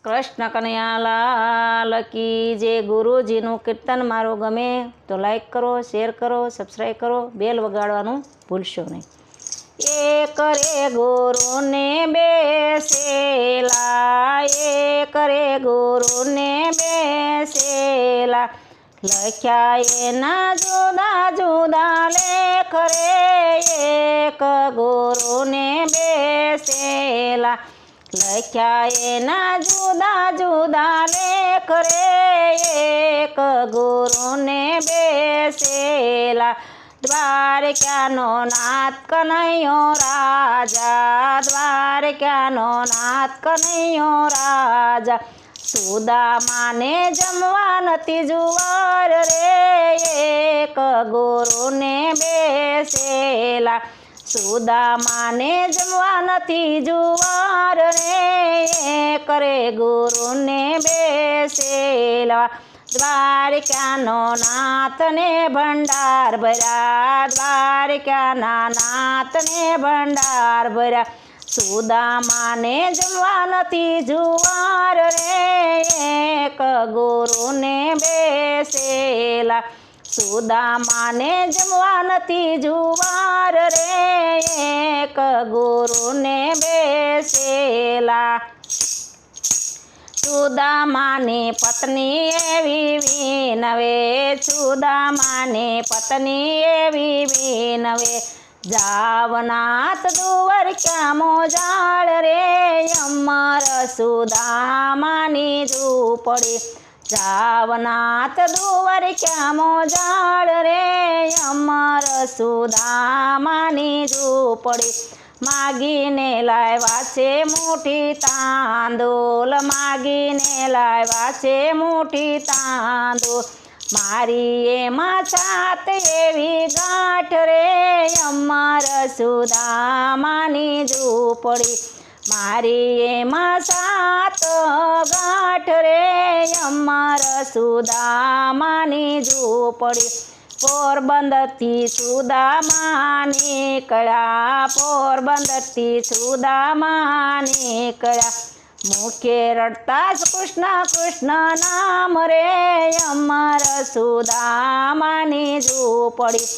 કૃષ્ણ કનૈયા લાલ કી જે ગુરુજીનું કીર્તન મારું ગમે તો લાઈક કરો, શેર કરો, સબસ્ક્રાઈબ કરો, બેલ વગાડવાનું ભૂલશો નહીં. એક રે ગુરુને બેસેલા, એક રે ગુરુને બેસેલા, લખ્યા એના જુદા જુદા લેખ રે. એક ગુરુને બેસેલા, લખ્યા એના જુદા જુદા લેખ રે. એક ગુરુને બેસેલા, દ્વારકાનો નાથ કનૈયો રાજા, દ્વારકાનો નાથ કનૈયો રાજા, સુદામાને જમવા નથી જુવાર રે. એક ગુરુને બેસેલા, સુદામાને જમવા નથી જુવાર રે. એક રે ગુરુને બેસેલા, દ્વારકાનો નાથને ભંડાર ભર્યા, દ્વારકાના નાથને ભંડાર ભર્યા, સુદામાને જમવા નથી જુવાર રે. એક ગુરુને બેસેલા, સુદામાને જમવા નથી જુવાર રે. એક ગુરુને બેસેલા, સુદામાની પત્ની એવી વિનવે, સુદામાની પત્ની એવી વિનવે, જાવનાથ દ્વારકા મોજાળ રે. અમર સુદામાની ઝૂંપડી, જાવનાથ દ્વારકા મોજાળ રે. અમર સુદામાની ઝૂંપડી, માગીને લાવ્યા છે મુઠ્ઠી તાંદૂળ, માગીને લાવ્યા છે મુઠ્ઠી તાંદૂળ, મારી એમાં છાત એવી ગાંઠ રે. અમર સુદામાની ઝૂંપડી, મારી એમાં સાત ગાંઠ રે. અમર સુદામાની ઝૂંપડી, પોરબંદરથી સુદામા નીકળ્યા, પોરબંદરથી સુદામા નીકળ્યા, મુખે રડતા કૃષ્ણ કૃષ્ણ નામ રે. અમર સુદામાની ઝૂંપડી,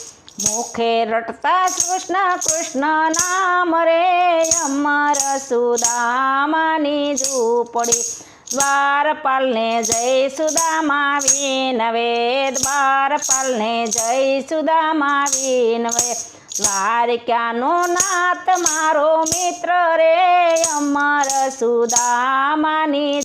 મુખે રટતા કૃષ્ણ કૃષ્ણ નામ રે. અમર સુદામાની ઝૂંપડી, દ્વારપાલને જય સુદામા વિનવે, દ્વારપાલને જય સુદામા વિનવે, દ્વારકાનો નાથ મારો મિત્ર રે. અમર સુદામાની